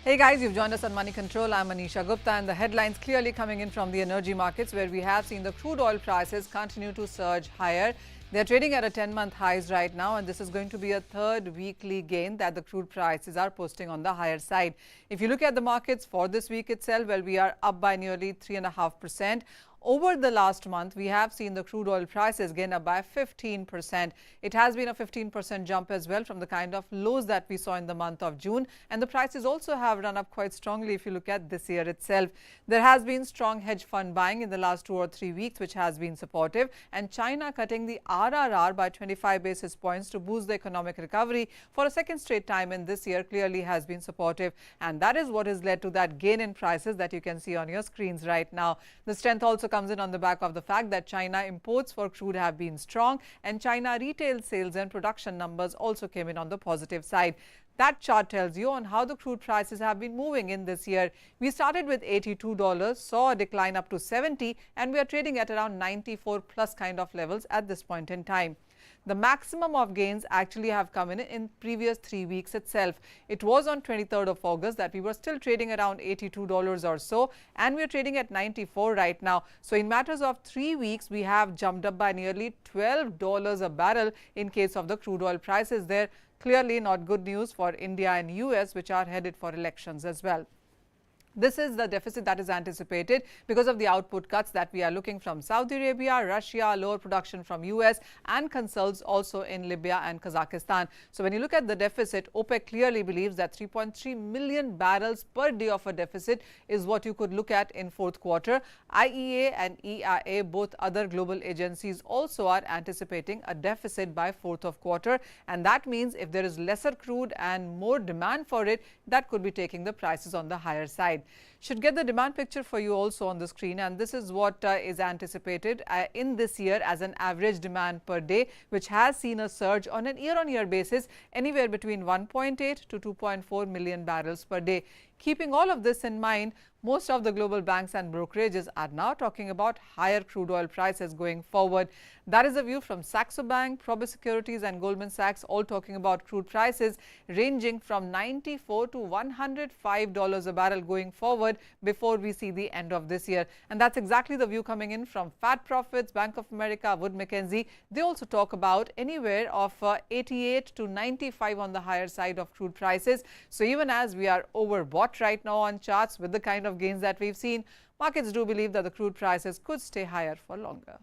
Hey guys, you've joined us on Money Control. I'm Manisha Gupta, and the headlines clearly coming in from the energy markets, where we have seen the crude oil prices continue to surge higher. They're trading at a 10-month highs right now, and this is going to be a third weekly gain that the crude prices are posting on the higher side. If you look at the markets for this week itself, well, we are up by nearly 3.5%. Over the last month, we have seen the crude oil prices gain up by 15%. It has been a 15% jump as well from the kind of lows that we saw in the month of June. And the prices also have run up quite strongly if you look at this year itself. There has been strong hedge fund buying in the last 2 or 3 weeks, which has been supportive. And China cutting the RRR by 25 basis points to boost the economic recovery for a second straight time in this year clearly has been supportive. And that is what has led to that gain in prices that you can see on your screens right now. The strength also comes in on the back of the fact that China imports for crude have been strong, and China retail sales and production numbers also came in on the positive side. That chart tells you on how the crude prices have been moving in this year. We started with $82, saw a decline up to 70, and we are trading at around 94 plus kind of levels at this point in time. The maximum of gains actually have come in previous 3 weeks itself. It was on 23rd of August that we were still trading around $82 or so, and we're trading at 94 right now. So in matters of 3 weeks, we have jumped up by nearly $12 a barrel in case of the crude oil prices there. Clearly not good news for India and US, which are headed for elections as well. This is the deficit that is anticipated because of the output cuts that we are looking from Saudi Arabia, Russia, lower production from US, and concerns also in Libya and Kazakhstan. So when you look at the deficit, OPEC clearly believes that 3.3 million barrels per day of a deficit is what you could look at in fourth quarter. IEA and EIA, both other global agencies, also are anticipating a deficit by fourth of quarter. And that means if there is lesser crude and more demand for it, that could be taking the prices on the higher side. Should get the demand picture for you also on the screen, and this is what is anticipated in this year as an average demand per day, which has seen a surge on an year-on-year basis anywhere between 1.8 to 2.4 million barrels per day. Keeping all of this in mind, most of the global banks and brokerages are now talking about higher crude oil prices going forward. That is a view from Saxo Bank, Probus Securities and Goldman Sachs, all talking about crude prices ranging from $94 to $105 a barrel going forward before we see the end of this year. And that's exactly the view coming in from Fat Profits, Bank of America, Wood Mackenzie. They also talk about anywhere of 88 to 95 on the higher side of crude prices. So even as we are overbought right now on charts with the kind of gains that we've seen, markets do believe that the crude prices could stay higher for longer.